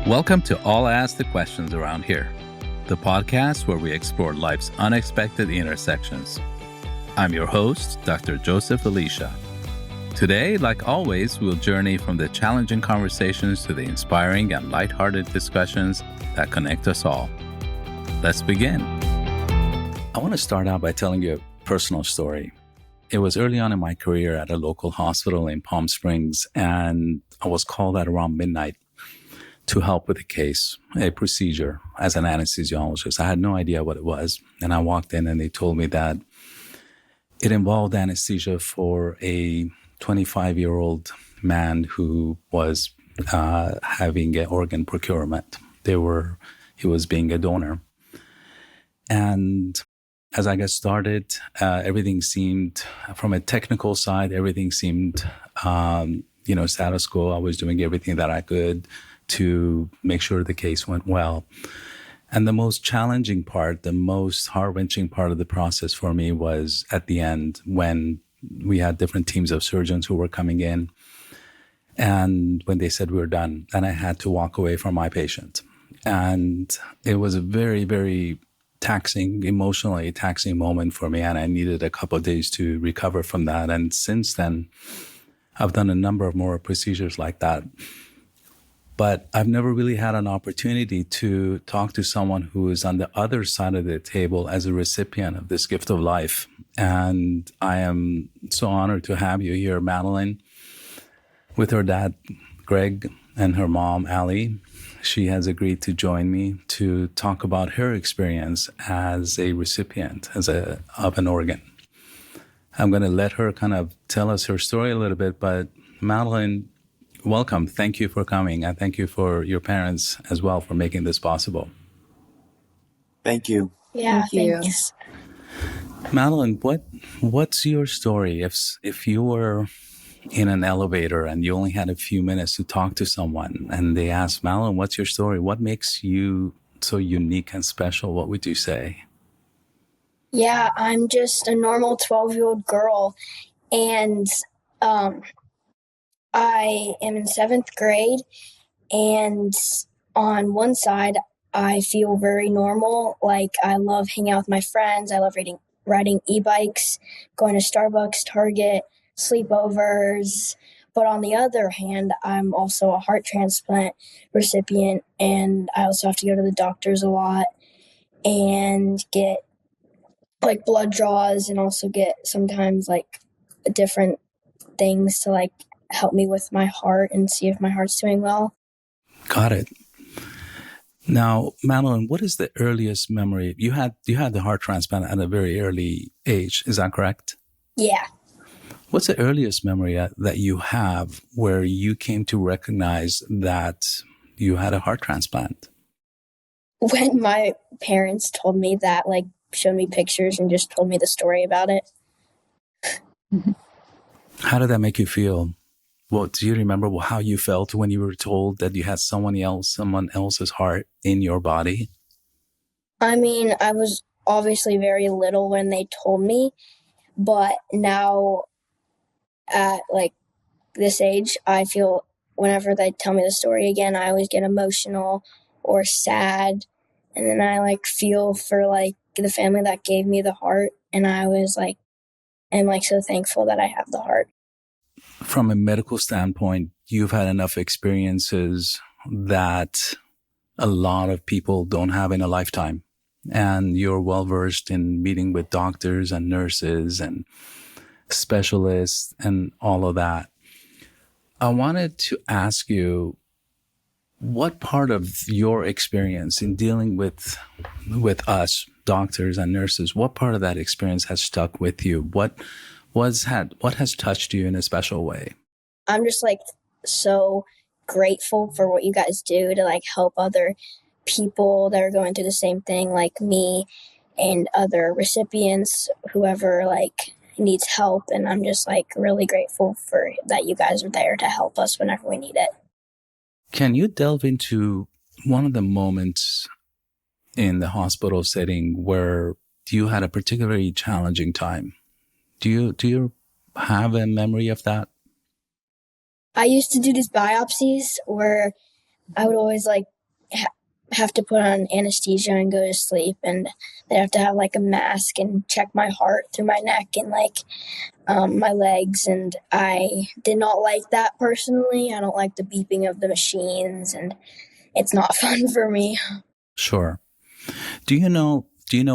Welcome to All Ask the Questions Around Here, the podcast where we explore life's unexpected intersections. I'm your host, Dr. Joseph Elisha. Today, like always, we'll journey from the challenging conversations to the inspiring and lighthearted discussions that connect us all. Let's begin. I want to start out by telling you a personal story. It was early on in my career at a local hospital in Palm Springs, and I was called at around midnight to help with a case, a procedure as an anesthesiologist. I had no idea what it was. And I walked in and they told me that it involved anesthesia for a 25-year-old man who was having an organ procurement. He was being a donor. And as I got started, everything seemed, from a technical side, everything seemed, status quo. I was doing everything that I could to make sure the case went well. And the most challenging part, the most heart-wrenching part of the process for me was at the end when we had different teams of surgeons who were coming in. And when they said we were done, and I had to walk away from my patient. And it was a very, very taxing, emotionally taxing moment for me. And I needed a couple of days to recover from that. And since then, I've done a number of more procedures like that. But I've never really had an opportunity to talk to someone who is on the other side of the table as a recipient of this gift of life. And I am so honored to have you here, Madelyn, with her dad, Greg, and her mom, Allie. She has agreed to join me to talk about her experience as a recipient of an organ. I'm going to let her kind of tell us her story a little bit, but Madelyn, welcome. Thank you for coming. And thank you for your parents as well for making this possible. Thank you. Yeah, Thank thanks. Madelyn, what's your story? If you were in an elevator and you only had a few minutes to talk to someone and they asked, Madelyn, what's your story? What makes you so unique and special? What would you say? Yeah, I'm just a normal 12-year-old girl, and I am in 7th grade, and on one side, I feel very normal. Like, I love hanging out with my friends. I love riding e-bikes, going to Starbucks, Target, sleepovers. But on the other hand, I'm also a heart transplant recipient, and I also have to go to the doctors a lot and get, blood draws, and also get sometimes, different things to, help me with my heart and see if my heart's doing well. Got it. Now, Madelyn, what is the earliest memory? You had the heart transplant at a very early age. Is that correct? Yeah. What's the earliest memory that you have where you came to recognize that you had a heart transplant? When my parents told me that, showed me pictures and just told me the story about it. How did that make you feel? Well, do you remember how you felt when you were told that you had someone else's heart in your body? I mean, I was obviously very little when they told me, but now at this age, I feel whenever they tell me the story again, I always get emotional or sad, and then I feel for the family that gave me the heart, and I always am so thankful that I have the heart. From a medical standpoint, you've had enough experiences that a lot of people don't have in a lifetime. And you're well-versed in meeting with doctors and nurses and specialists and all of that. I wanted to ask you, what part of your experience in dealing with us, doctors and nurses, what part of that experience has stuck with you? What has touched you in a special way? I'm just so grateful for what you guys do to help other people that are going through the same thing like me and other recipients, whoever needs help. And I'm just really grateful for that you guys are there to help us whenever we need it. Can you delve into one of the moments in the hospital setting where you had a particularly challenging time? Do you have a memory of that? I used to do these biopsies where I would always have to put on anesthesia and go to sleep, and they have to have like a mask and check my heart through my neck and like my legs, and I did not like that personally. I don't like the beeping of the machines, and it's not fun for me. Sure. Do you know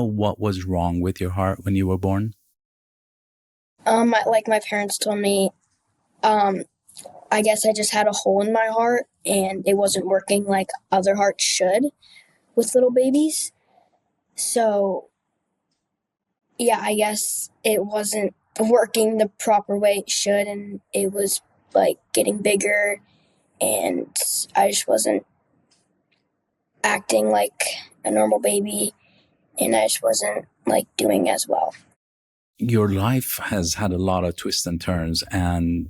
what was wrong with your heart when you were born? Like my parents told me, I guess I just had a hole in my heart and it wasn't working like other hearts should with little babies. So yeah, I guess it wasn't working the proper way it should, and it was like getting bigger, and I just wasn't acting like a normal baby, and I just wasn't like doing as well. Your life has had a lot of twists and turns, and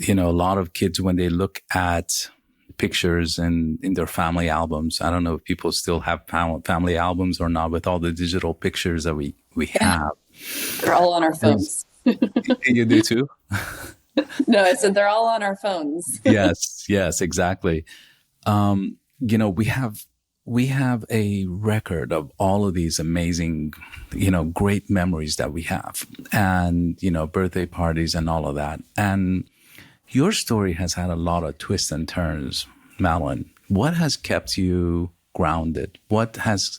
a lot of kids, when they look at pictures in their family albums, I don't know if people still have family albums or not, with all the digital pictures that we have. They're all on our phones. You do too? No, I said they're all on our phones. Yes, exactly. We have a record of all of these amazing, great memories that we have, and, birthday parties and all of that. And your story has had a lot of twists and turns, Madelyn. What has kept you grounded? What has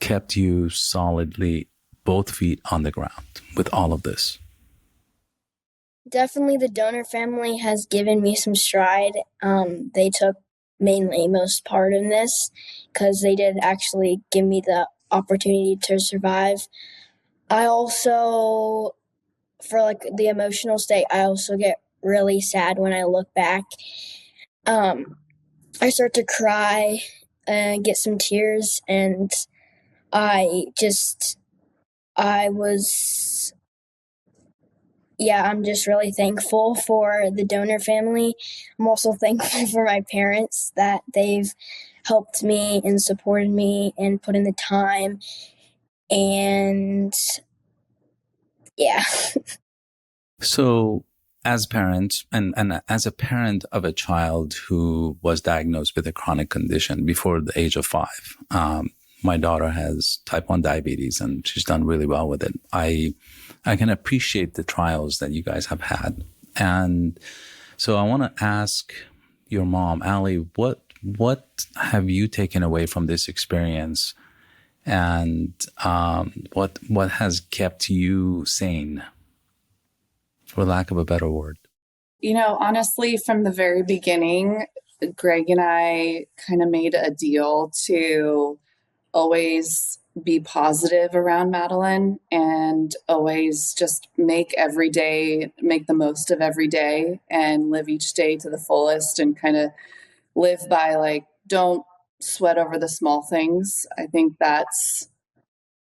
kept you solidly both feet on the ground with all of this? Definitely the donor family has given me some stride. They took mainly most part in this because they did actually give me the opportunity to survive. I also, for like the emotional state, I also get really sad when I look back. I start to cry and get some tears, and I'm just really thankful for the donor family. I'm also thankful for my parents that they've helped me and supported me and put in the time. And yeah. So as parents and as a parent of a child who was diagnosed with a chronic condition before the age of 5, my daughter has type 1 diabetes and she's done really well with it. I can appreciate the trials that you guys have had. And so I want to ask your mom, Allie, what have you taken away from this experience? And what has kept you sane, for lack of a better word? Honestly, from the very beginning, Greg and I kind of made a deal to always be positive around Madelyn and always just make the most of every day and live each day to the fullest, and kind of live by like, don't sweat over the small things. I think that's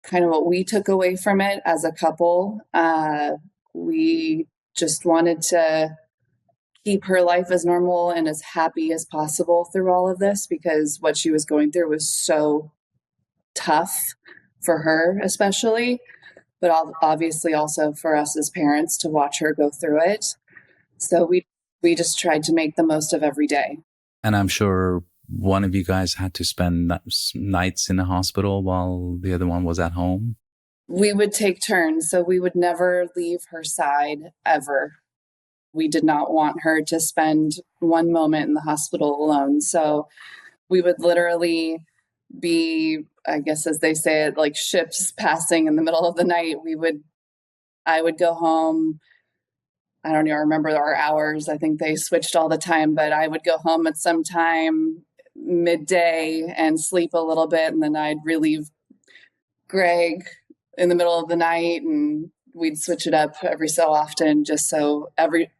kind of what we took away from it as a couple. We just wanted to keep her life as normal and as happy as possible through all of this, because what she was going through was so tough for her, especially, but obviously also for us as parents to watch her go through it. So we just tried to make the most of every day. And I'm sure one of you guys had to spend nights in the hospital while the other one was at home. We would take turns, so we would never leave her side ever. We did not want her to spend one moment in the hospital alone. So we would literally be, I guess, as they say it, like ships passing in the middle of the night. I would go home. I don't even remember our hours. I think they switched all the time, but I would go home at some time midday and sleep a little bit. And then I'd relieve Greg in the middle of the night, and we'd switch it up every so often, just so every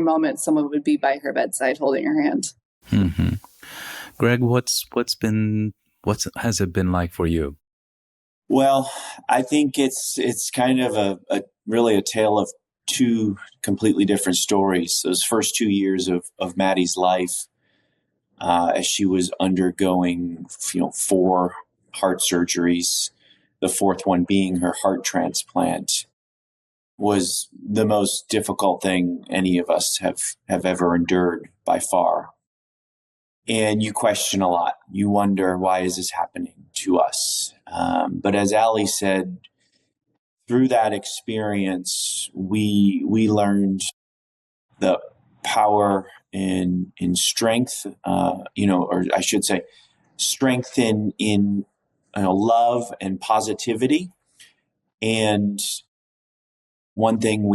moment someone would be by her bedside holding her hand. Mm-hmm. Greg, what has it been like for you? Well, I think it's kind of really a tale of two completely different stories. Those first 2 years of Maddie's life, as she was undergoing, 4 heart surgeries, the fourth one being her heart transplant, was the most difficult thing any of us have ever endured by far. and you question a lot. You wonder, why is this happening to us? But as Allie said, through that experience, we learned the power in strength, or I should say, strength in love and positivity. And one thing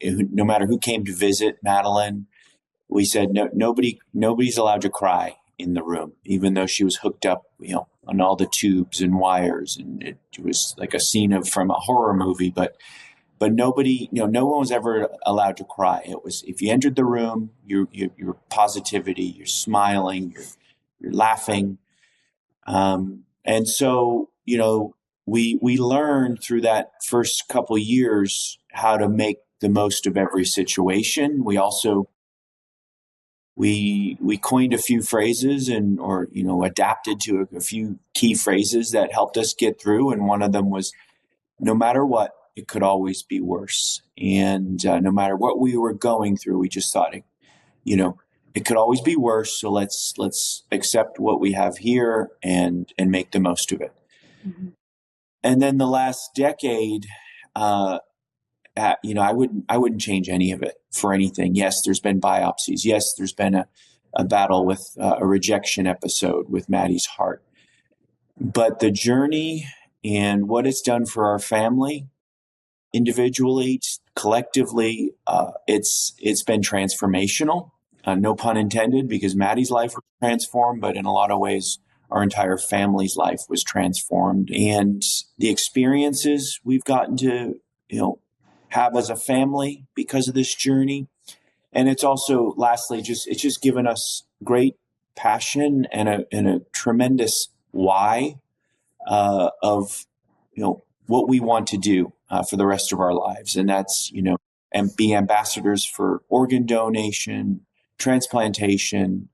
no matter who came to visit Madelyn, we said nobody's allowed to cry in the room, even though she was hooked up, on all the tubes and wires, and it was like a scene from a horror movie. But nobody, no one was ever allowed to cry. It was, if you entered the room, your positivity, you're smiling, you're laughing, and so we learned through that first couple years how to make the most of every situation. We also we coined a few phrases or adapted to a few key phrases that helped us get through. And one of them was, no matter what, it could always be worse. And no matter what we were going through, we just thought, it could always be worse. So let's accept what we have here and make the most of it. Mm-hmm. And then the last decade, I wouldn't change any of it for anything. Yes, there's been biopsies. Yes, there's been a battle with a rejection episode with Maddie's heart. But the journey and what it's done for our family, individually, collectively, it's been transformational. No pun intended, because Maddie's life was transformed, but in a lot of ways, our entire family's life was transformed. And the experiences we've gotten to, have as a family because of this journey. And it's also, lastly, it's just given us great passion and a tremendous why of, what we want to do for the rest of our lives. And that's, and be ambassadors for organ donation, transplantation,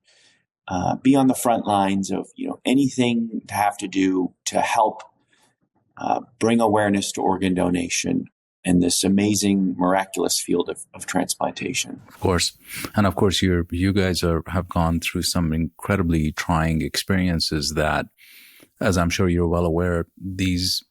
be on the front lines of, anything to have to do to help bring awareness to organ donation and this amazing, miraculous field of transplantation. Of course. And of course, you guys have gone through some incredibly trying experiences that, as I'm sure you're well aware, these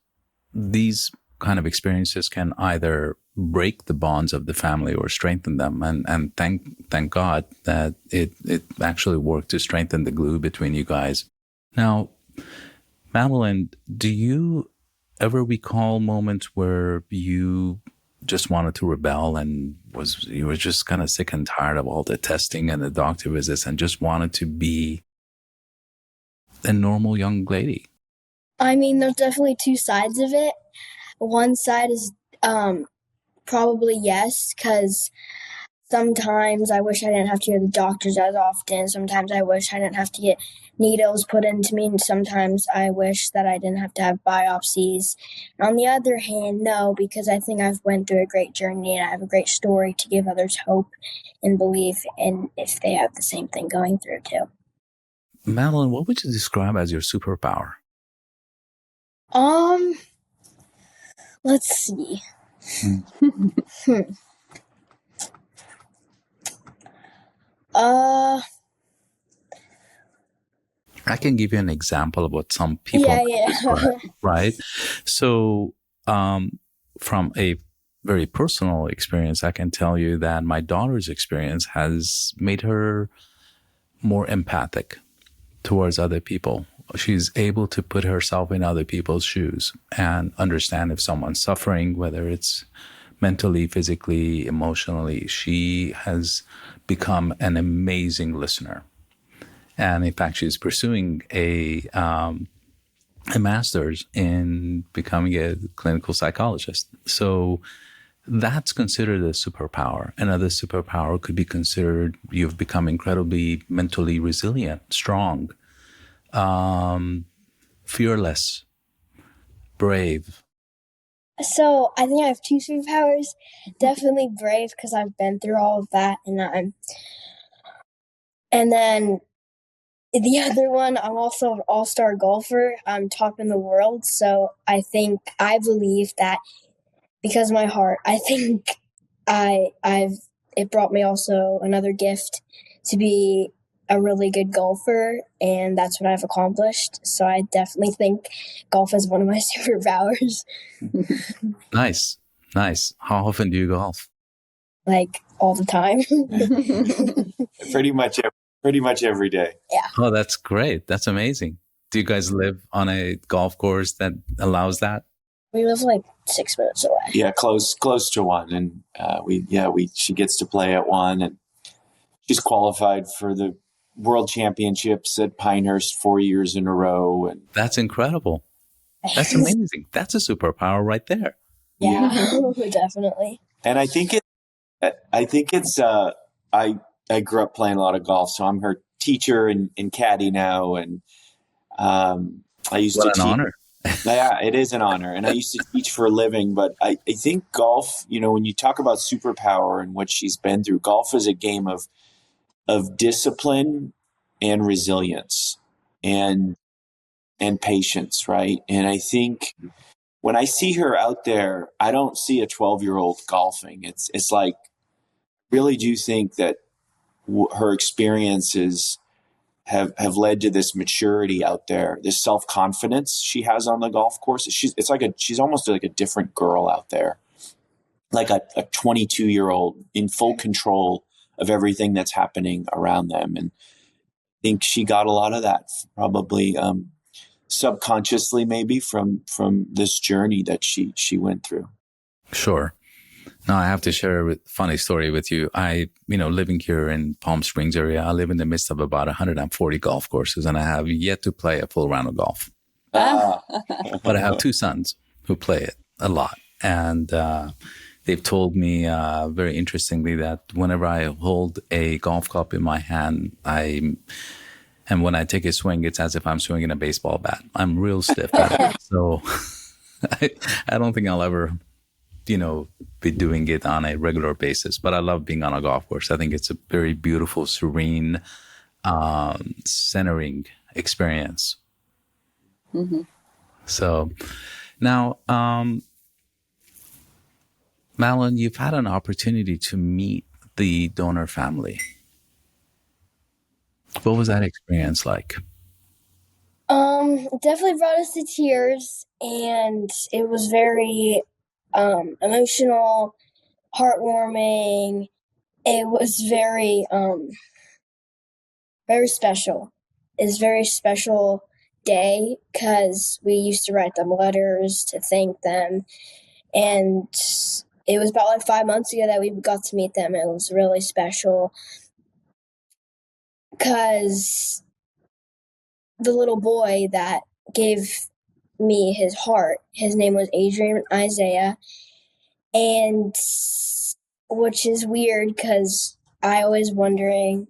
kind of experiences can either break the bonds of the family or strengthen them. And thank God that it actually worked to strengthen the glue between you guys. Now, Madelyn, do you ever recall moments where you just wanted to rebel and you were just kind of sick and tired of all the testing and the doctor visits and just wanted to be a normal young lady? I mean, there's definitely two sides of it. One side is probably yes, because sometimes I wish I didn't have to go to the doctors as often. Sometimes I wish I didn't have to get needles put into me. And sometimes I wish that I didn't have to have biopsies. And on the other hand, no, because I think I've went through a great journey and I have a great story to give others hope and belief in if they have the same thing going through too. Madelyn, what would you describe as your superpower? Let's see. I can give you an example of what some people describe, right? So, from a very personal experience, I can tell you that my daughter's experience has made her more empathic towards other people. She's able to put herself in other people's shoes and understand if someone's suffering, whether it's mentally, physically, emotionally. She has become an amazing listener. And in fact, she's pursuing a master's in becoming a clinical psychologist. So that's considered a superpower. Another superpower could be considered you've become incredibly mentally resilient, strong, fearless, brave. So I think I have two superpowers. Definitely brave, because I've been through all of that, and then the other one, I'm also an all-star golfer. I'm top in the world, so I believe that because of my heart, I think it brought me also another gift to be a really good golfer, and that's what I've accomplished. So I definitely think golf is one of my superpowers. Nice. How often do you golf? Like all the time. Pretty much every day. Yeah. Oh, that's great. That's amazing. Do you guys live on a golf course that allows that? We live like 6 minutes away. Yeah, close to one, and she gets to play at one, and she's qualified for the World Championships at Pinehurst 4 years in a row, and That's incredible. That's amazing. That's a superpower right there. Yeah, definitely. And I think it's I grew up playing a lot of golf, so I'm her teacher and caddy now, and I used to teach. What an honor. Yeah, it is an honor. And I used to teach for a living, but I think golf, when you talk about superpower and what she's been through, golf is a game of discipline and resilience and patience, right? And I think when I see her out there, I don't see a 12-year-old golfing. It's like, really do think that her experiences have led to this maturity out there, this self-confidence she has on the golf course. She's almost like a different girl out there, like a 22-year-old in full control of everything that's happening around them. And I think she got a lot of that probably subconsciously, maybe from this journey that she went through. Sure. Now, I have to share a funny story with you. Living here in Palm Springs area, I live in the midst of about 140 golf courses, and I have yet to play a full round of golf. But I have two sons who play it a lot. And they've told me very interestingly that whenever I hold a golf club in my hand, and when I take a swing, it's as if I'm swinging a baseball bat. I'm real stiff at it. So I don't think I'll ever be doing it on a regular basis, but I love being on a golf course. I think it's a very beautiful, serene, centering experience. Mm-hmm. So now, Madelyn, you've had an opportunity to meet the donor family. What was that experience like? It definitely brought us to tears, and it was very emotional, heartwarming. It was very very special. It's a very special day because we used to write them letters to thank them, and it was about like 5 months ago that we got to meet them. It was really special because the little boy that gave me his heart, his name was Adrian Isaiah, and which is weird because I always wondering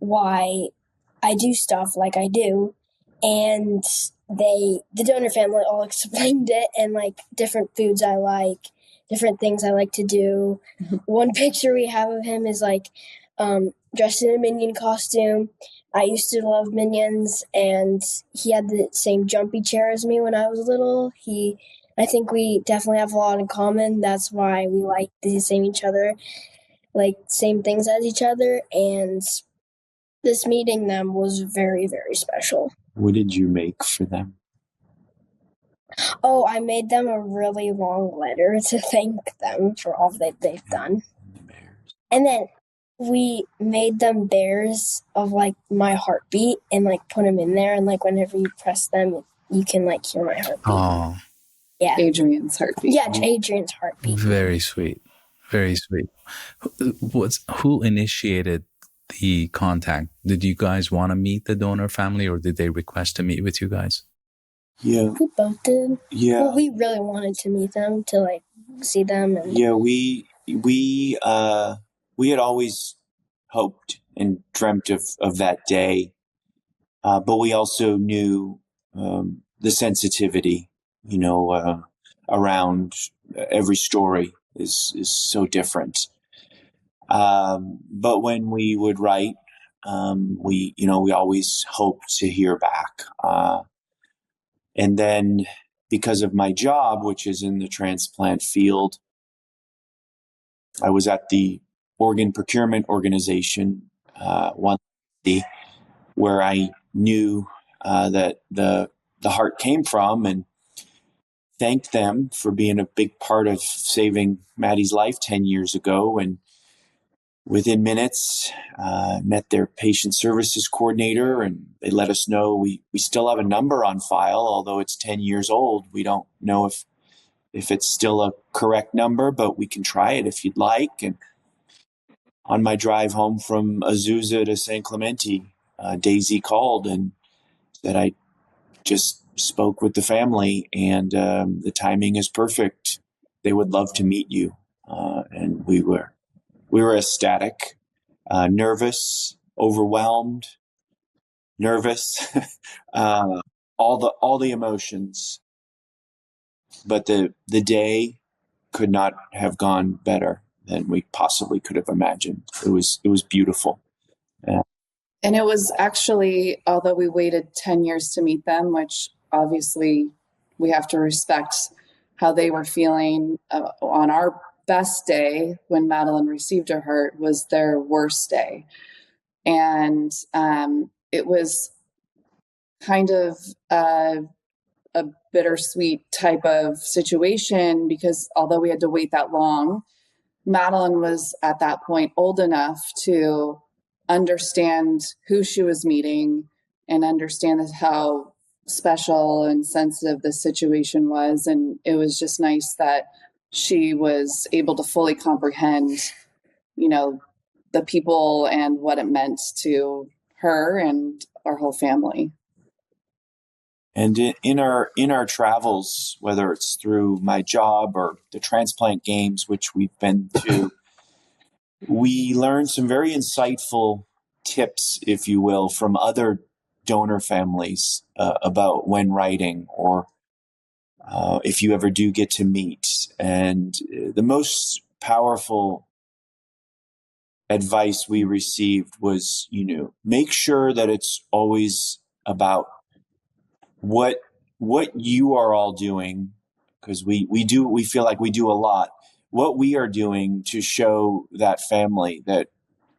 why I do stuff like I do, and the donor family all explained it, and like different foods I like, different things I like to do. One picture we have of him is like dressed in a Minion costume. I used to love Minions, and he had the same jumpy chair as me when I was little. I think we definitely have a lot in common. That's why we like the same things as each other. And this meeting them was very, very special. What did you make for them? Oh, I made them a really long letter to thank them for all that they've done. And then we made them bears of like my heartbeat and like put them in there, and like whenever you press them, you can like hear my heartbeat. Oh, yeah, Adrian's heartbeat. Yeah, Adrian's heartbeat. Very sweet, very sweet. Who initiated the contact? Did you guys want to meet the donor family, or did they request to meet with you guys? Yeah, we both did. Yeah, well, we really wanted to meet them, to like see them. And yeah, we had always hoped and dreamt of that day, but we also knew the sensitivity, around every story is so different. But when we would write, we always hoped to hear back. And then because of my job, which is in the transplant field, I was at the organ procurement organization, where I knew that the heart came from, and thanked them for being a big part of saving Maddie's life 10 years ago. And within minutes, met their patient services coordinator, and they let us know we still have a number on file, although it's 10 years old. We don't know if it's still a correct number, but we can try it if you'd like. And on my drive home from Azusa to San Clemente, Daisy called and said, I just spoke with the family, and the timing is perfect. They would love to meet you. And we were ecstatic, nervous, overwhelmed, nervous, all the emotions. But the day could not have gone better than we possibly could have imagined. It was beautiful. Yeah. And it was actually, although we waited 10 years to meet them, which obviously we have to respect how they were feeling on our best day when Madelyn received her heart was their worst day. And it was kind of a bittersweet type of situation, because although we had to wait that long, Madelyn was at that point old enough to understand who she was meeting and understand how special and sensitive this situation was. And it was just nice that she was able to fully comprehend, the people and what it meant to her and our whole family. And in our travels, whether it's through my job or the transplant games, which we've been to, we learned some very insightful tips, if you will, from other donor families about when writing, or if you ever do get to meet. And the most powerful advice we received was, make sure that it's always about what you are all doing, because we feel like we do a lot, what we are doing to show that family that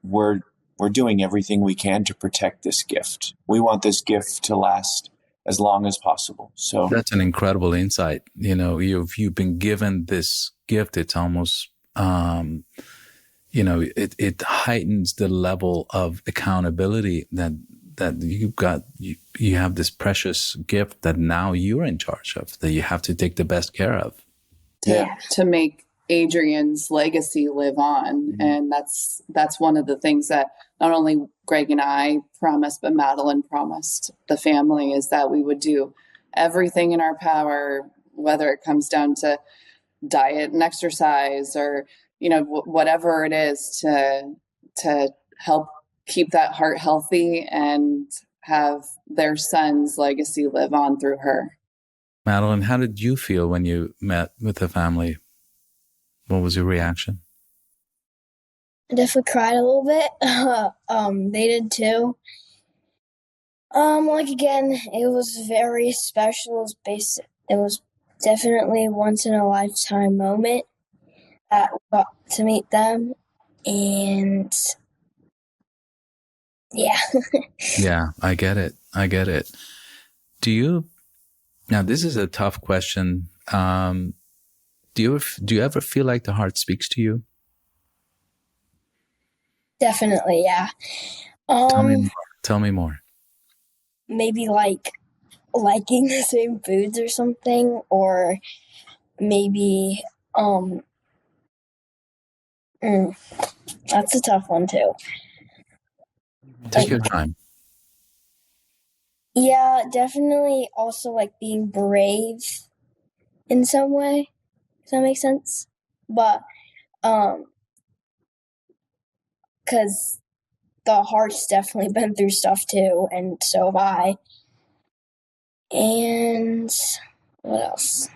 we're doing everything we can to protect this gift. We want this gift to last as long as possible. So that's an incredible insight. You've been given this gift. It's almost it heightens the level of accountability that you've got. You have this precious gift that now you're in charge of, that you have to take the best care of. To make Adrian's legacy live on. Mm-hmm. And that's one of the things that not only Greg and I promised, but Madelyn promised the family, is that we would do everything in our power, whether it comes down to diet and exercise or, whatever it is, to help keep that heart healthy and have their son's legacy live on through her. Madelyn, how did you feel when you met with the family? What was your reaction? I definitely cried a little bit. They did too. Again, it was very special. It was definitely a once in a lifetime moment that we got to meet them, and yeah. Yeah, I get it. Now this is a tough question. Do you ever feel like the heart speaks to you? Definitely, yeah. Tell me more. Maybe liking the same foods or something, or maybe that's a tough one too. Take your time. Yeah, definitely also being brave in some way. Does that make sense? But because the heart's definitely been through stuff too, and so have I. And what else?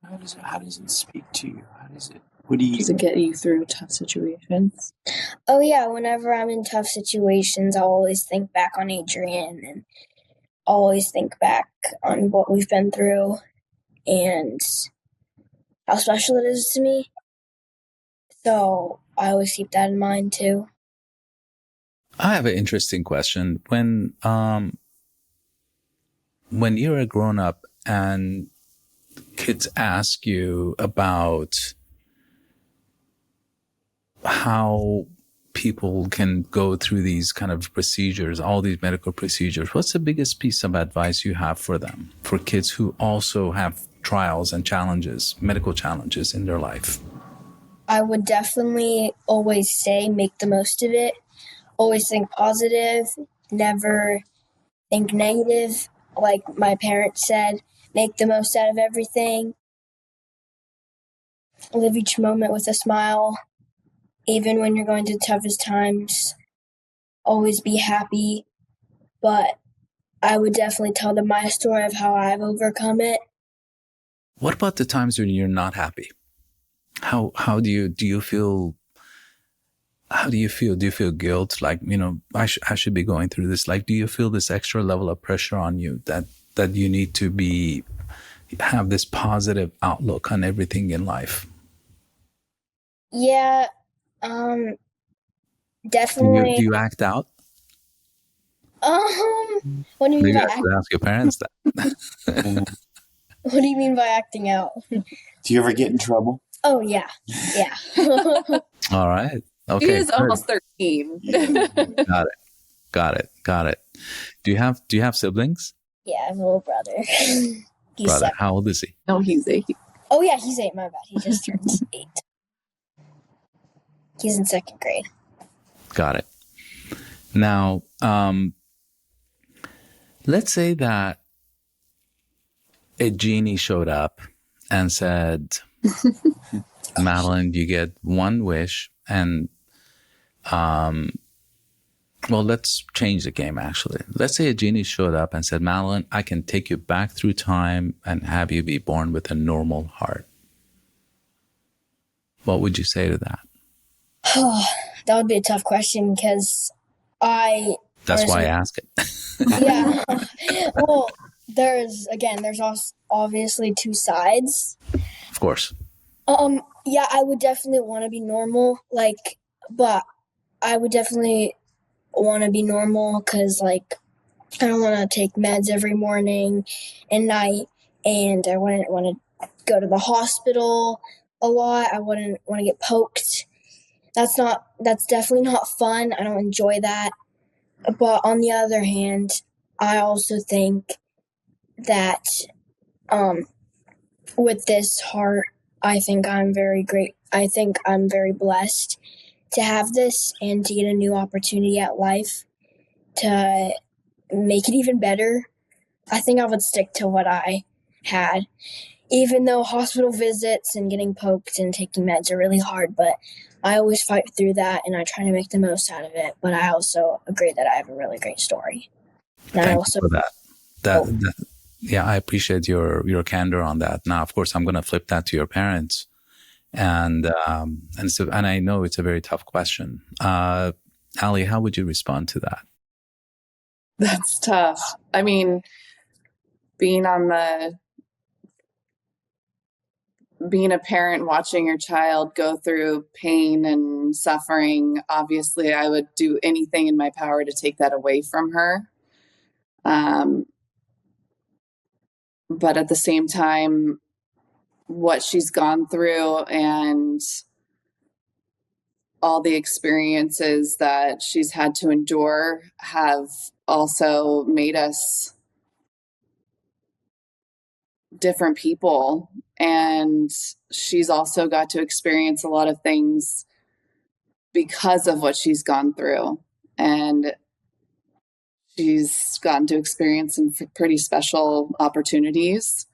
How does it speak to you? Does it get you through tough situations? Oh yeah, whenever I'm in tough situations, I'll always think back on Adrian and always think back on what we've been through and how special it is to me. So I always keep that in mind too. I have an interesting question. When you're a grown up and kids ask you about how people can go through these kind of procedures, all these medical procedures, what's the biggest piece of advice you have for them, for kids who also have trials and challenges, medical challenges in their life? I would definitely always say make the most of it. Always think positive, never think negative. Like my parents said, make the most out of everything. Live each moment with a smile. Even when you're going through the toughest times, always be happy. But I would definitely tell them my story of how I've overcome it. What about the times when you're not happy? How do you feel? How do you feel? Do you feel guilt? Like, I should be going through this. Like, do you feel this extra level of pressure on you that you need to have this positive outlook on everything in life? Yeah, definitely. Do you act out? What do you mean Maybe by I should ask your parents that. What do you mean by acting out? Do you ever get in trouble? Oh yeah. All right. Okay. He is almost 13. Got it. Do you have siblings? Yeah, I have a little brother. He's Brother, 7. how old is he? No, he's 8. Oh yeah, he's 8. My bad. He just turned 8. He's in 2nd grade. Got it. Now, let's say that a genie showed up and said, Madelyn, you get one wish, and well, let's change the game, actually. Let's say a genie showed up and said, Madelyn, I can take you back through time and have you be born with a normal heart. What would you say to that? That would be a tough question because That's why I ask it. Yeah. Well, there's obviously 2 sides. Of course. Yeah, I would definitely want to be normal, but I would definitely want to be normal because, I don't want to take meds every morning and night, and I wouldn't want to go to the hospital a lot. I wouldn't want to get poked. That's definitely not fun. I don't enjoy that. But on the other hand, I also think that with this heart, I think I'm very great. I think I'm very blessed to have this and to get a new opportunity at life to make it even better. I think I would stick to what I had, even though hospital visits and getting poked and taking meds are really hard, but I always fight through that and I try to make the most out of it. But I also agree that I have a really great story. And Thank you for that. Yeah, I appreciate your candor on that. Now, of course, I'm going to flip that to your parents, and I know it's a very tough question. Ali, how would you respond to that? That's tough. I mean, being a parent, watching your child go through pain and suffering, obviously I would do anything in my power to take that away from her. But at the same time, what she's gone through and all the experiences that she's had to endure have also made us different people. And she's also got to experience a lot of things because of what she's gone through. And she's gotten to experience some pretty special opportunities.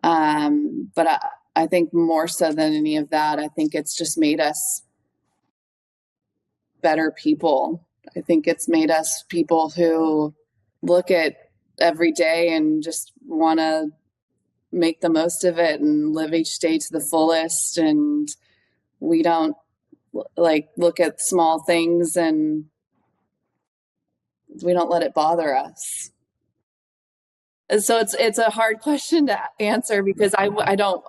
But I think more so than any of that, I think it's just made us better people. I think it's made us people who look at every day and just want to make the most of it and live each day to the fullest. And we don't look at small things and we don't let it bother us. And so it's a hard question to answer because I don't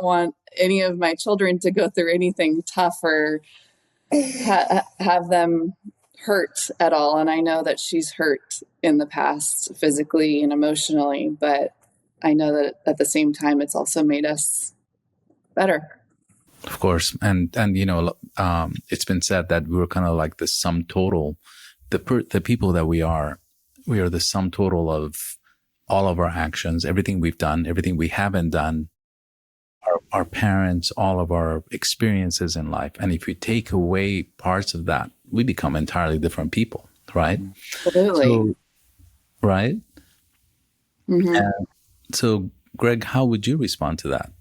want any of my children to go through anything tough or have them hurt at all. And I know that she's hurt in the past physically and emotionally, but I know that at the same time, it's also made us better. Of course. And it's been said that we're kind of like the sum total, the people that we are the sum total of all of our actions, everything we've done, everything we haven't done, our parents, all of our experiences in life. And if we take away parts of that, we become entirely different people, right? Absolutely. So, right? Mm-hmm. So, Greg, how would you respond to that?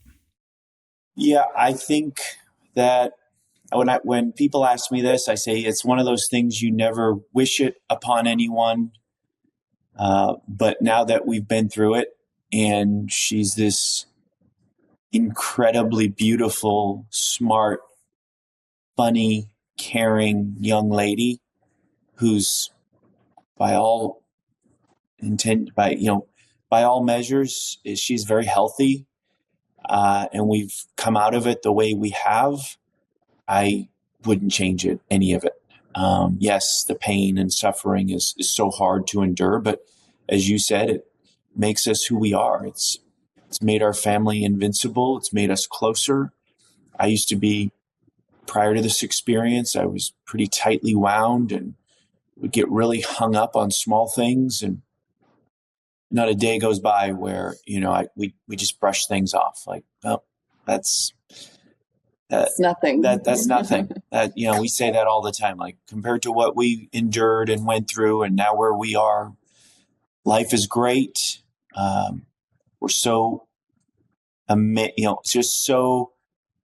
Yeah, I think that when people ask me this, I say it's one of those things you never wish it upon anyone. But now that we've been through it, and she's this incredibly beautiful, smart, funny, caring young lady who's by all measures, she's very healthy. And we've come out of it the way we have. I wouldn't change it, any of it. Yes, the pain and suffering is so hard to endure, but as you said, it makes us who we are. It's made our family invincible. It's made us closer. I used to be, prior to this experience, I was pretty tightly wound and would get really hung up on small things, and not a day goes by where we just brush things off. Like, oh, that's nothing. That's nothing. We say that all the time. Like, compared to what we endured and went through, and now where we are, life is great. We're so, it's just so.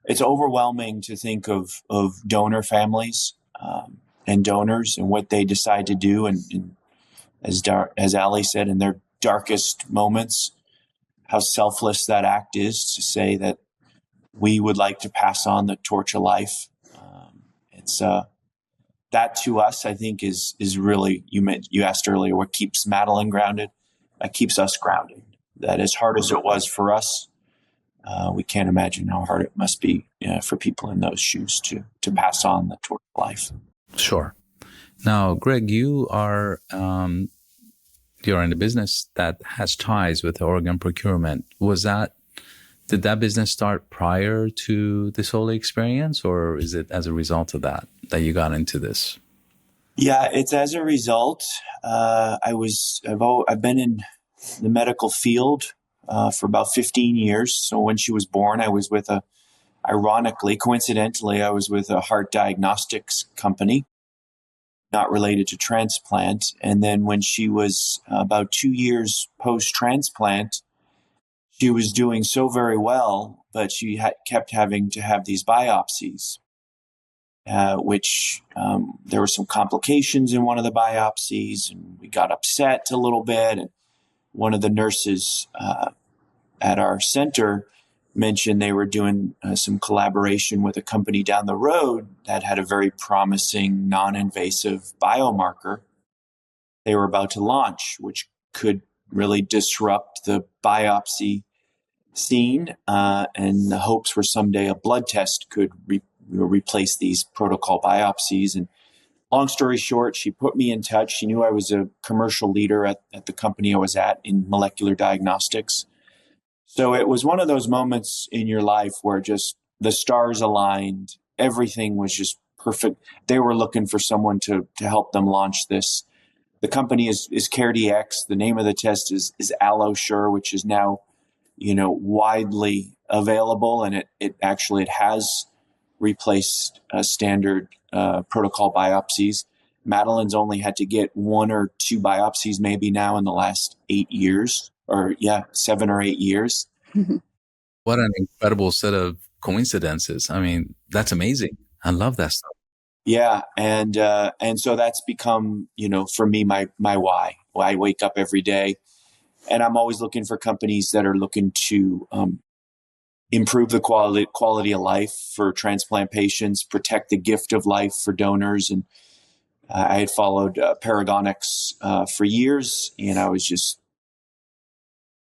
It's overwhelming to think of donor families and donors and what they decide to do, and as Ali said, in their darkest moments, how selfless that act is, to say that we would like to pass on the torch of life. It's that to us, I think, is really, you asked earlier, what keeps Madelyn grounded. That keeps us grounded. That as hard as it was for us, we can't imagine how hard it must be for people in those shoes to pass on the torch of life. Sure. Now, Greg, you are you're in a business that has ties with organ procurement. Did that business start prior to this whole experience, or is it as a result of that you got into this? Yeah, it's as a result. I've been in the medical field for about 15 years. So when she was born, I was with coincidentally, I was with a heart diagnostics company, not related to transplant. And then when she was about 2 years post-transplant, she was doing so very well, but she kept having to have these biopsies, which there were some complications in one of the biopsies, and we got upset a little bit. And one of the nurses at our center mentioned they were doing some collaboration with a company down the road that had a very promising non-invasive biomarker they were about to launch, which could really disrupt the biopsy scene. And the hopes were someday a blood test could replace these protocol biopsies. And long story short, she put me in touch. She knew I was a commercial leader at the company I was at in molecular diagnostics. So it was one of those moments in your life where just the stars aligned. Everything was just perfect. They were looking for someone to help them launch this. The company is CareDx. The name of the test is AlloSure, which is now, widely available. And it has replaced standard protocol biopsies. Madelyn's only had to get 1 or 2 biopsies maybe now in the last 8 years. 7 or 8 years. What an incredible set of coincidences. I mean, that's amazing. I love that stuff. Yeah. And so that's become, for me, my why. I wake up every day and I'm always looking for companies that are looking to improve the quality of life for transplant patients, protect the gift of life for donors. And I had followed Paragonics for years, and I was just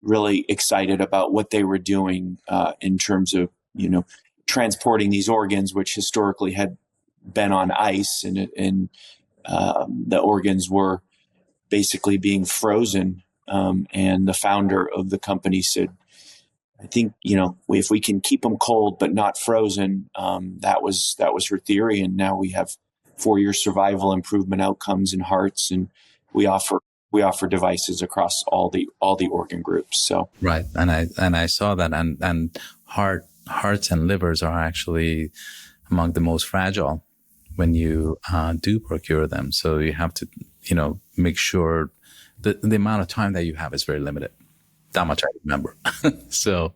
really excited about what they were doing in terms of, transporting these organs, which historically had been on ice and the organs were basically being frozen. And the founder of the company said, I think, if we can keep them cold but not frozen, that was her theory. And now we have 4-year survival improvement outcomes in hearts, and we offer devices across all the organ groups. So right, and I saw that, and hearts and livers are actually among the most fragile when you do procure them. So you have to, make sure that the amount of time that you have is very limited. That much I remember. So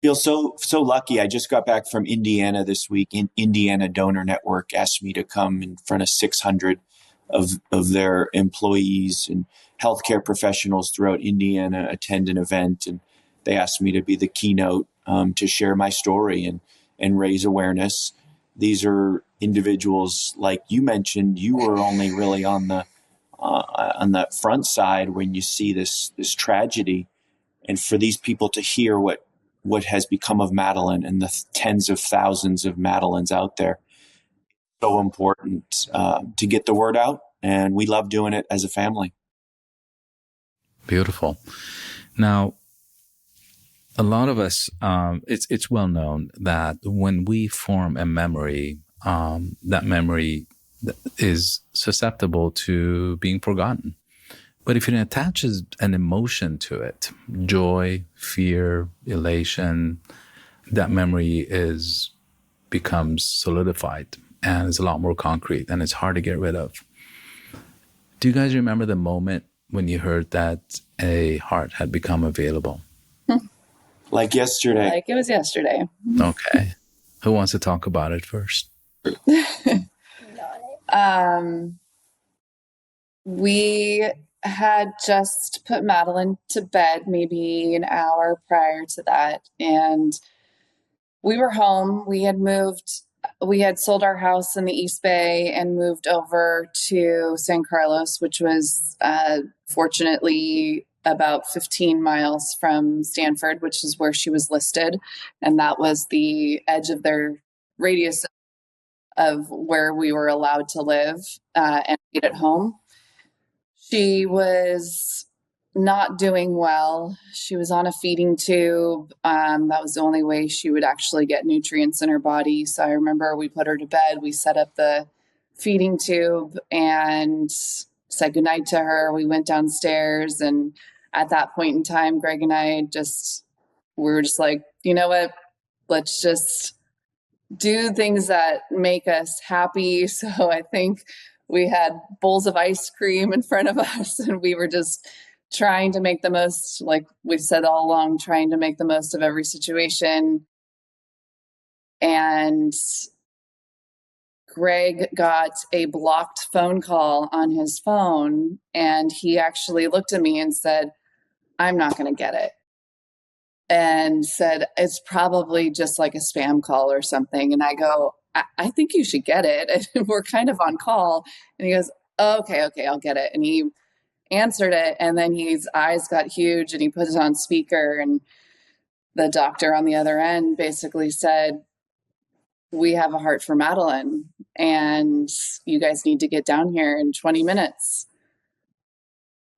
feel so lucky. I just got back from Indiana this week. Indiana Donor Network asked me to come in front of 600 of their employees, and healthcare professionals throughout Indiana attend an event, and they asked me to be the keynote to share my story and raise awareness. These are individuals, like you mentioned, you were only really on the front side when you see this tragedy. And for these people to hear what has become of Madelyn and the tens of thousands of Madelyns out there, so important to get the word out. And we love doing it as a family. Beautiful. Now, a lot of us, it's well known that when we form a memory, that memory is susceptible to being forgotten. But if it attaches an emotion to it, joy, fear, elation, that memory becomes solidified and is a lot more concrete, and it's hard to get rid of. Do you guys remember the moment when you heard that a heart had become available? Like yesterday. Like it was yesterday. Okay. Who wants to talk about it first? We had just put Madelyn to bed maybe an hour prior to that. And we were home. We had sold our house in the East Bay and moved over to San Carlos, which was fortunately about 15 miles from Stanford, which is where she was listed. And that was the edge of their radius of where we were allowed to live and eat at home. She was not doing well. She was on a feeding tube. That was the only way she would actually get nutrients in her body. So I remember we put her to bed. We set up the feeding tube and said goodnight to her. We went downstairs, and at that point in time, Greg and I we were just like, you know what? Let's just do things that make us happy. So I think we had bowls of ice cream in front of us, and we were just trying to make the most, like we've said all along, trying to make the most of every situation. And Greg got a blocked phone call on his phone, and he actually looked at me and said, I'm not going to get it. And said, it's probably just like a spam call or something. And I go, I think you should get it. And we're kind of on call. And he goes, okay, I'll get it. And he answered it. And then his eyes got huge and he put it on speaker. And the doctor on the other end basically said, we have a heart for Madelyn, and you guys need to get down here in 20 minutes.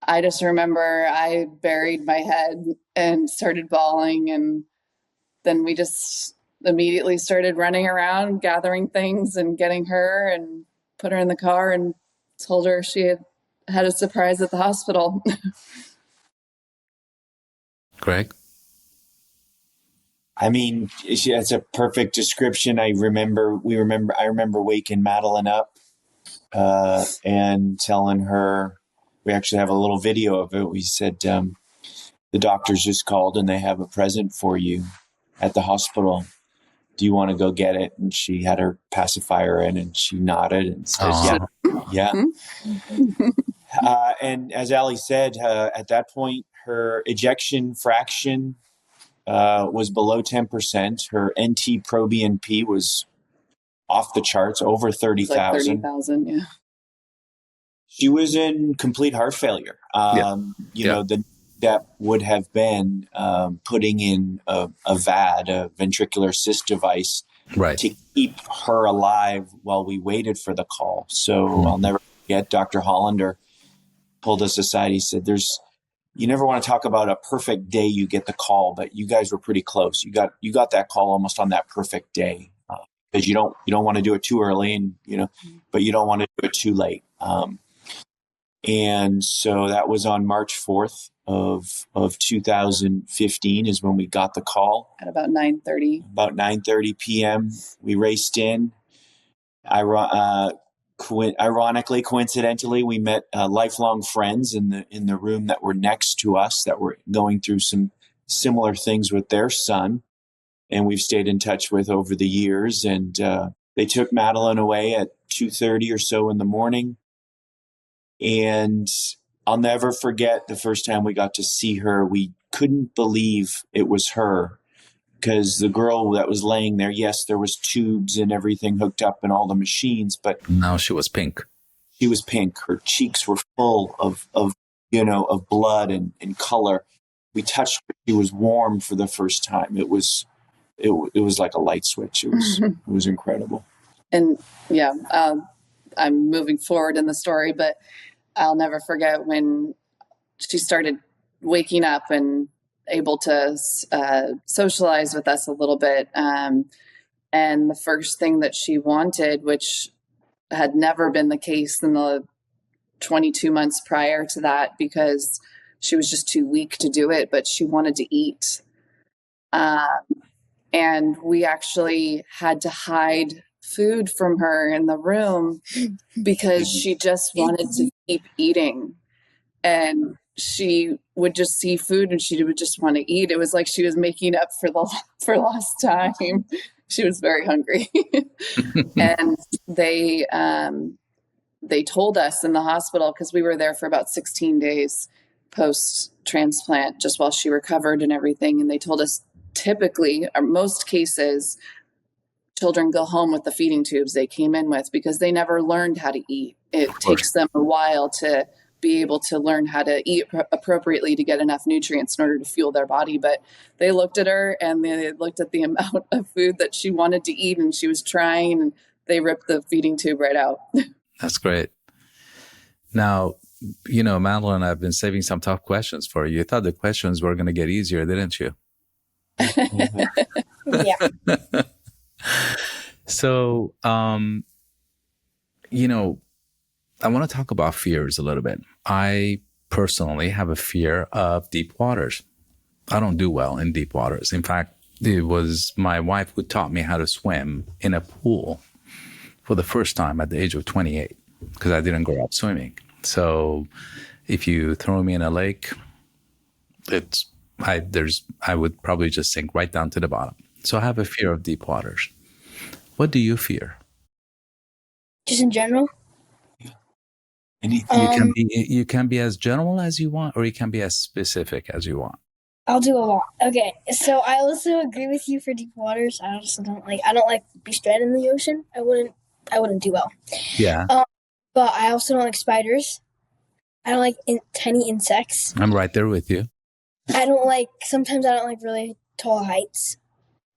I just remember I buried my head and started bawling. And then we just immediately started running around, gathering things and getting her and put her in the car and told her she had a surprise at the hospital. Greg? I mean, that's a perfect description. I remember waking Madelyn up and telling her, we actually have a little video of it. We said, the doctors just called and they have a present for you at the hospital. Do you want to go get it? And she had her pacifier in and she nodded and said, yeah. And as Ali said, at that point, her ejection fraction was below 10%. Her NT-proBNP was off the charts, over 30,000. Like 30,000, yeah. She was in complete heart failure. That would have been putting in a VAD, a ventricular assist device, right, to keep her alive while we waited for the call. So I'll never yet. Dr. Hollander pulled us aside. He said, you never want to talk about a perfect day you get the call, but you guys were pretty close. You got that call almost on that perfect day, because you don't want to do it too early, and but you don't want to do it too late. And so that was on March 4th of 2015 is when we got the call at about 9:30. About 9:30 p.m. We raced in. Ironically, coincidentally, we met lifelong friends in the room that were next to us that were going through some similar things with their son, and we've stayed in touch with over the years. And they took Madelyn away at 2:30 or so in the morning, and I'll never forget the first time we got to see her. We couldn't believe it was her, because the girl that was laying there, yes, there was tubes and everything hooked up and all the machines, but now she was pink. She was pink. Her cheeks were full of blood and color. We touched her. She was warm for the first time. It was like a light switch. It was incredible. And yeah, I'm moving forward in the story, but I'll never forget when she started waking up and able to socialize with us a little bit. And the first thing that she wanted, which had never been the case in the 22 months prior to that, because she was just too weak to do it, but she wanted to eat. And we actually had to hide food from her in the room because she just wanted to keep eating. And she would just see food and she would just want to eat. It was like she was making up for lost time. She was very hungry. And they told us in the hospital, because we were there for about 16 days post-transplant, just while she recovered and everything. And they told us typically, or most cases, children go home with the feeding tubes they came in with because they never learned how to eat. It takes them a while to be able to learn how to eat appropriately to get enough nutrients in order to fuel their body. But they looked at her and they looked at the amount of food that she wanted to eat, and she was trying, and they ripped the feeding tube right out. That's great. Now, Madelyn, I've been saving some tough questions for you. You thought the questions were going to get easier, didn't you? Yeah. So, I want to talk about fears a little bit. I personally have a fear of deep waters. I don't do well in deep waters. In fact, it was my wife who taught me how to swim in a pool for the first time at the age of 28, because I didn't grow up swimming. So if you throw me in a lake, I would probably just sink right down to the bottom. So I have a fear of deep waters. What do you fear? Just in general? You can be as general as you want, or you can be as specific as you want. I'll do a lot. Okay, so I also agree with you for deep waters. I don't like be stranded in the ocean. I wouldn't do well. Yeah. But I also don't like spiders. I don't like tiny insects. I'm right there with you. Sometimes I don't like really tall heights.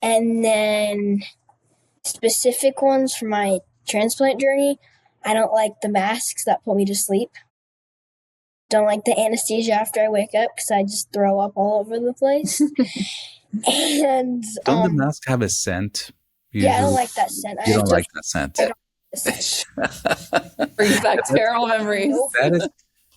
And then specific ones for my transplant journey, I don't like the masks that put me to sleep. Don't like the anesthesia after I wake up because I just throw up all over the place. And don't the mask have a scent? I don't like that scent. You don't like that scent. Brings back terrible memories. That is,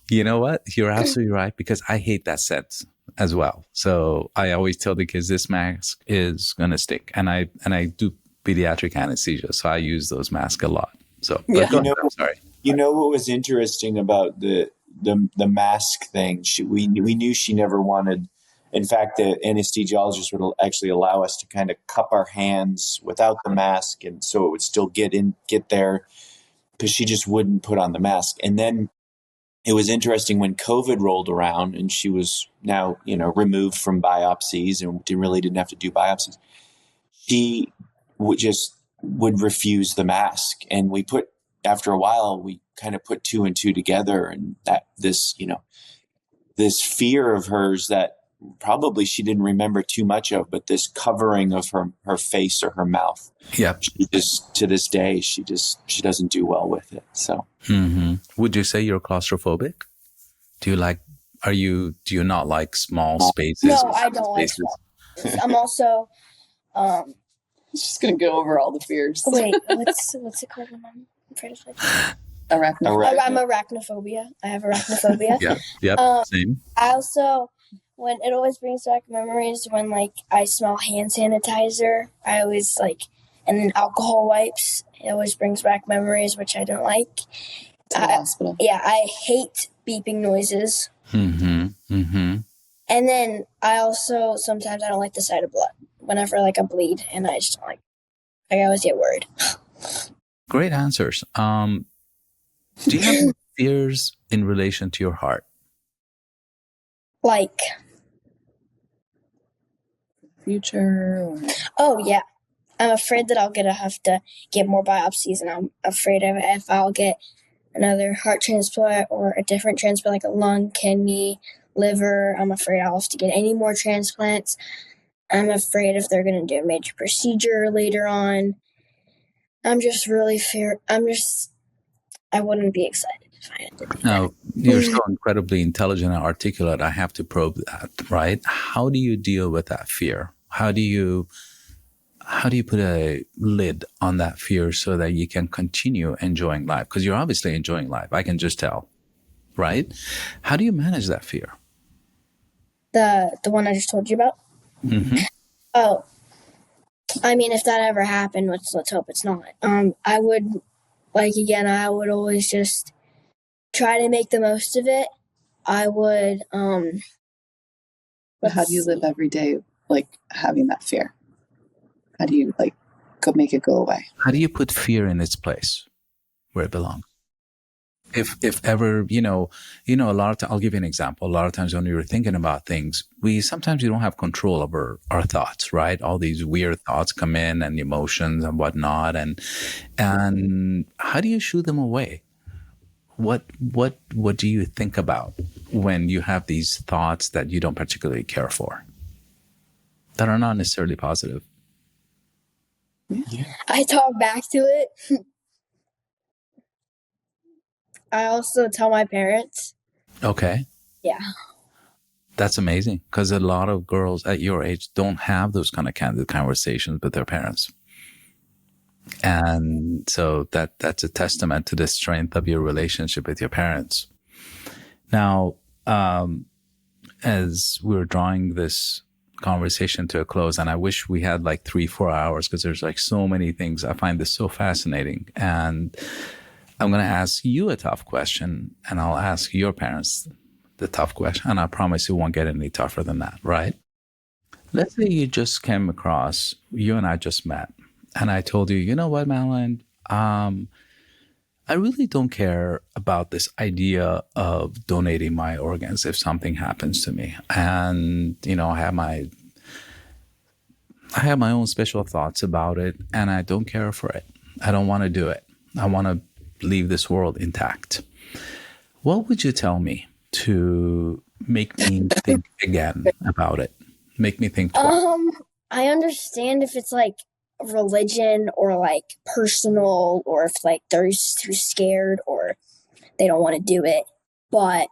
you know what? You're absolutely right, because I hate that scent as well. So I always tell the kids this mask is gonna stick, and I do pediatric anesthesia, so I use those masks a lot. So yeah. I'm sorry. You know what was interesting about the mask thing? We knew she never wanted. In fact, the anesthesiologist would actually allow us to kind of cup our hands without the mask, and so it would still get there, because she just wouldn't put on the mask. And then it was interesting when COVID rolled around and she was now, removed from biopsies and really didn't have to do biopsies. She would refuse the mask. And after a while, we kind of put two and two together, and that this fear of hers that probably she didn't remember too much of, but this covering of her face or her mouth. Yeah. She just, to this day, she doesn't do well with it. So, Would you say you're claustrophobic? Do you not like small spaces? No, I don't like small spaces. I'm also, Just going to go over all the fears. wait, what's it called when I'm afraid of heights? Arachnophobia. I'm arachnophobia. I have arachnophobia. Yep. Same. I also, when it always brings back memories when like I smell hand sanitizer. I always like, and then alcohol wipes. It always brings back memories, which I don't like. To the hospital. Yeah, I hate beeping noises. And And then I also sometimes I don't like the sight of blood. Whenever like I bleed, and I just don't like. I always get worried. Great answers. Do you have any fears in relation to your heart? Like, Future. oh yeah, I'm afraid that I'll have to get more biopsies, and I'm afraid of if I'll get another heart transplant or a different transplant, like a lung, kidney, liver. I'm afraid I'll have to get any more transplants. I'm afraid if they're going to do a major procedure later on. I'm just really I wouldn't be excited if I had to do Now, you're so incredibly intelligent and articulate. I have to probe that, right? How do you deal with that fear? How do you put a lid on that fear so that you can continue enjoying life? Because you're obviously enjoying life. I can just tell, right? How do you manage that fear? The one I just told you about? Oh, I mean, if that ever happened, let's hope it's not. I would, I would always just try to make the most of it. I would, But how do you live every day, like, having that fear? How do you, like, make it go away? How do you put fear in its place where it belongs? If ever, a lot of times, I'll give you an example. A lot of times when we were thinking about things, sometimes we don't have control over our thoughts, right? All these weird thoughts come in and emotions and whatnot. And how do you shoo them away? What do you think about when you have these thoughts that you don't particularly care for, that are not necessarily positive? yeah. I talk back to it. I also tell my parents. Okay. Yeah. That's amazing, because a lot of girls at your age don't have those kind of candid conversations with their parents. And so that's a testament to the strength of your relationship with your parents. Now, as we're drawing this conversation to a close, and I wish we had like 3-4 hours, because there's like so many things. I find this so fascinating. And I'm going to ask you a tough question, and I'll ask your parents the tough question. And I promise it won't get any tougher than that, right? Let's say you just came across, you and I just met, and I told you, you know what, Madelyn, I really don't care about this idea of donating my organs if something happens to me. And, I have my own special thoughts about it, and I don't care for it. I don't want to do it. I want to leave this world intact. What would you tell me to make me think again about it? Make me think twice. I understand if it's like religion or like personal, or if like they're too scared or they don't want to do it. But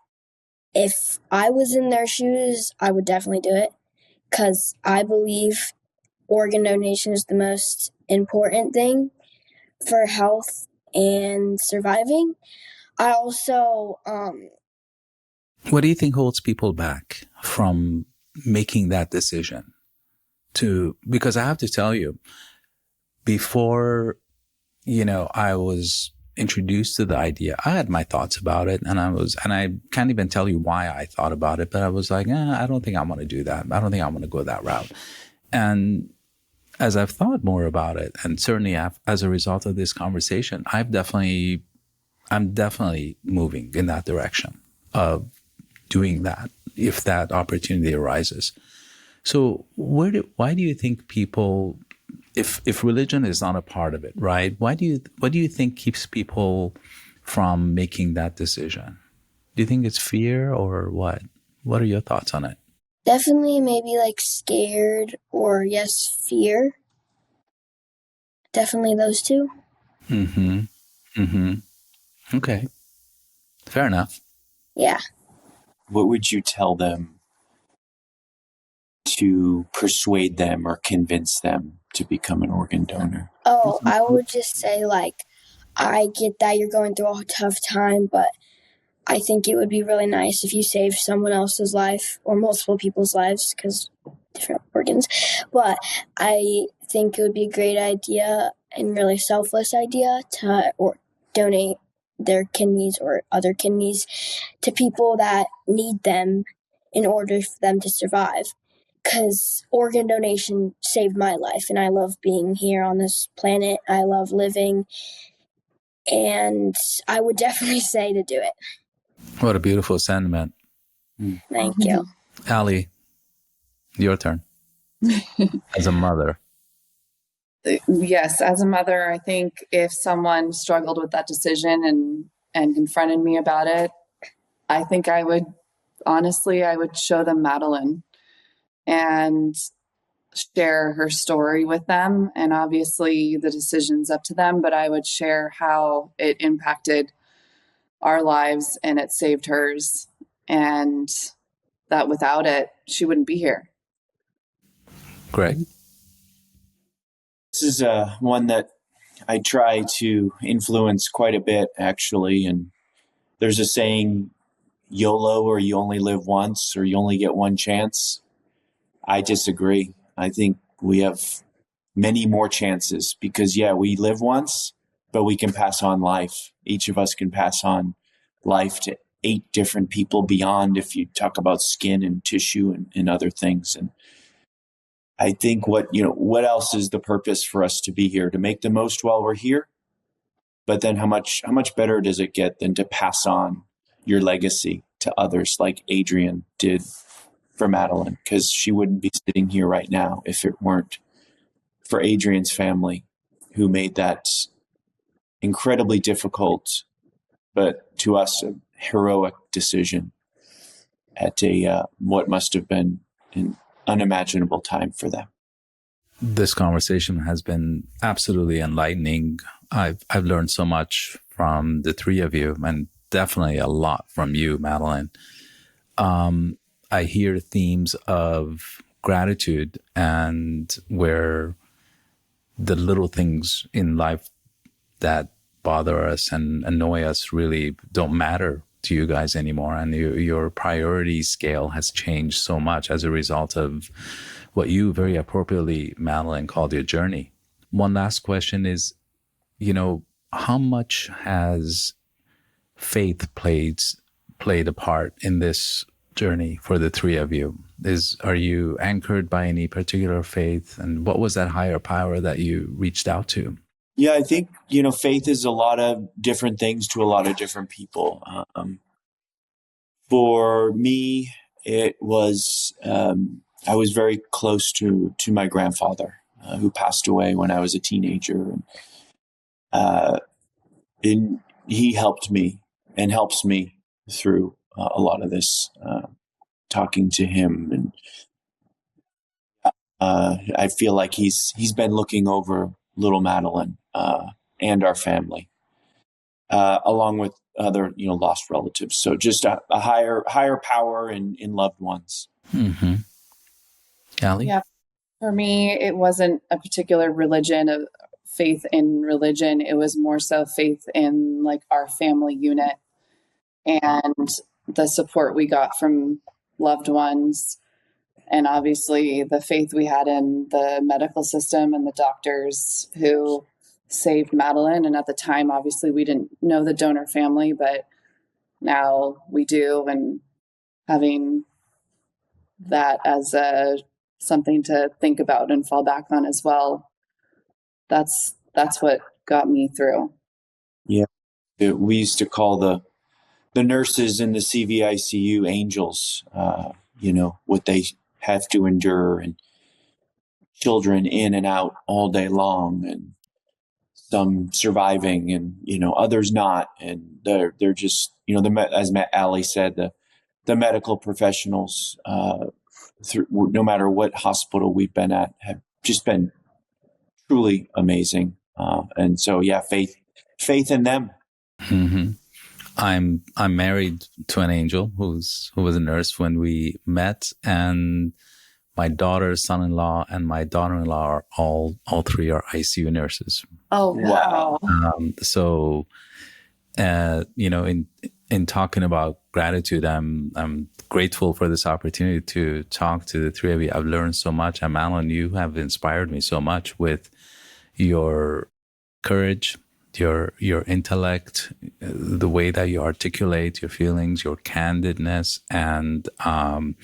if I was in their shoes, I would definitely do it, because I believe organ donation is the most important thing for health and surviving. I also, What do you think holds people back from making that decision? Because I have to tell you, before, I was introduced to the idea, I had my thoughts about it, and I can't even tell you why I thought about it, but I was like, I don't think I want to do that. I don't think I want to go that route. And as I've thought more about it, and certainly as a result of this conversation, I'm definitely moving in that direction of doing that if that opportunity arises. So why do you think people, if religion is not a part of it, right? What do you think keeps people from making that decision? Do you think it's fear, or what? What are your thoughts on it? Definitely maybe like scared or yes, fear. Definitely those two. Mm-hmm. Mm-hmm. Okay. Fair enough. Yeah. What would you tell them to persuade them or convince them to become an organ donor? Oh, I would just say like, I get that you're going through a tough time, but I think it would be really nice if you saved someone else's life or multiple people's lives because different organs. But I think it would be a great idea and really selfless idea to or donate their kidneys or other kidneys to people that need them in order for them to survive. Because organ donation saved my life, and I love being here on this planet. I love living, and I would definitely say to do it. What a beautiful sentiment. Thank you. Allie, your turn. As a mother. Yes, as a mother, I think if someone struggled with that decision and confronted me about it, I think I would show them Madelyn and share her story with them. And obviously the decision's up to them, but I would share how it impacted our lives and it saved hers, and that without it, she wouldn't be here. Greg? This is one that I try to influence quite a bit, actually. And there's a saying, YOLO, or you only live once, or you only get one chance. I disagree. I think we have many more chances because, yeah, we live once, but we can pass on life. Each of us can pass on life to 8 different people beyond if you talk about skin and tissue and other things. And I think what else is the purpose for us to be here? To make the most while we're here. But then how much better does it get than to pass on your legacy to others like Adrian did for Madelyn? Because she wouldn't be sitting here right now if it weren't for Adrian's family, who made that incredibly difficult, but to us, a heroic decision at a what must have been an unimaginable time for them. This conversation has been absolutely enlightening. I've learned so much from the three of you, and definitely a lot from you, Madelyn. I hear themes of gratitude and where the little things in life that bother us and annoy us really don't matter to you guys anymore. And your priority scale has changed so much as a result of what you very appropriately, Madelyn, called your journey. One last question is, how much has faith played a part in this journey for the three of you? Are you anchored by any particular faith? And what was that higher power that you reached out to? Yeah, I think, faith is a lot of different things to a lot of different people. For me, it was, I was very close to my grandfather, who passed away when I was a teenager. And he helped me and helps me through a lot of this, talking to him. And I feel like he's been looking over little Madelyn and our family, along with other lost relatives. So just a higher power in loved ones. Mm-hmm. Allie? Yeah, for me, it wasn't a particular religion of faith in religion. It was more so faith in like our family unit and the support we got from loved ones. And obviously the faith we had in the medical system and the doctors who saved Madelyn. And at the time, obviously we didn't know the donor family, but now we do. And having that as something to think about and fall back on as well. That's what got me through. Yeah. We used to call the nurses in the CVICU angels, what they have to endure, and children in and out all day long, and some surviving and, others not. And they're just, as Allie said, the medical professionals, no matter what hospital we've been at, have just been truly amazing. And so, yeah, faith in them. Mm-hmm. I'm married to an angel who was a nurse when we met, and my daughter's son-in-law and my daughter-in-law are all three are ICU nurses. Oh, wow. So, in talking about gratitude, I'm grateful for this opportunity to talk to the three of you. I've learned so much. And Madelyn, you have inspired me so much with your courage, your intellect, the way that you articulate your feelings, your candidness, and I'm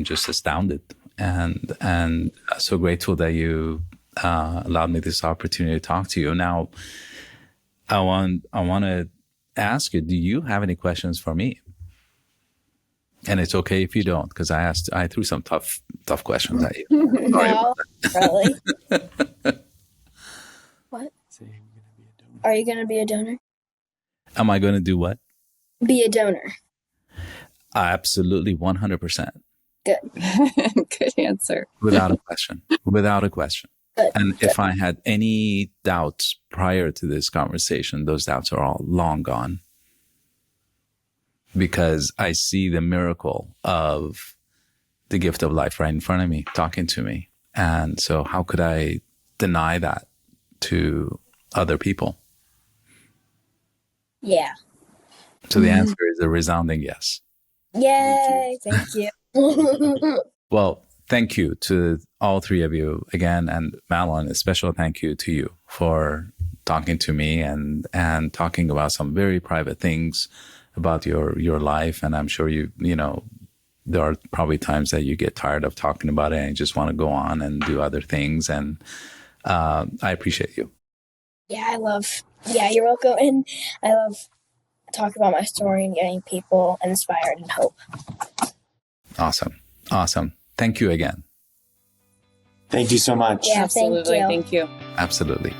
just astounded and so grateful that you allowed me this opportunity to talk to you. Now, I want to ask you: do you have any questions for me? And it's okay if you don't, because I threw some tough questions at you. No, really. What? Are you going to be a donor? Am I going to do what? Be a donor. Absolutely, 100%. Good. Good answer. Without a question. Without a question. Good. And if I had any doubts prior to this conversation, those doubts are all long gone. Because I see the miracle of the gift of life right in front of me, talking to me. And so how could I deny that to other people? Yeah. So the answer is a resounding yes. Yay. Thank you. Well, thank you to all three of you again. And Madelyn, a special thank you to you for talking to me and talking about some very private things about your life. And I'm sure there are probably times that you get tired of talking about it and you just want to go on and do other things. And I appreciate you. Yeah, you're welcome. And I love talking about my story and getting people inspired and hope. Awesome. Thank you again. Thank you so much. Yeah, Absolutely. Thank you. Absolutely.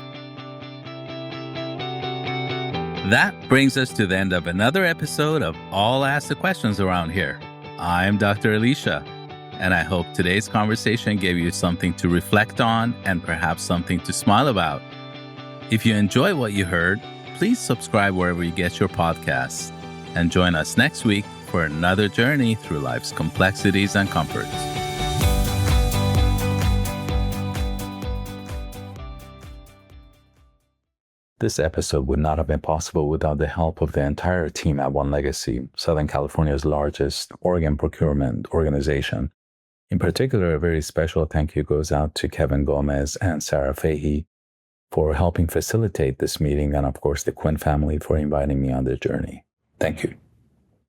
That brings us to the end of another episode of All Ask the Questions Around Here. I'm Dr. Elisha, and I hope today's conversation gave you something to reflect on and perhaps something to smile about. If you enjoy what you heard, please subscribe wherever you get your podcasts and join us next week for another journey through life's complexities and comforts. This episode would not have been possible without the help of the entire team at One Legacy, Southern California's largest organ procurement organization. In particular, a very special thank you goes out to Kevin Gomez and Sarah Fahey for helping facilitate this meeting, and of course the Quinn family for inviting me on this journey. Thank you.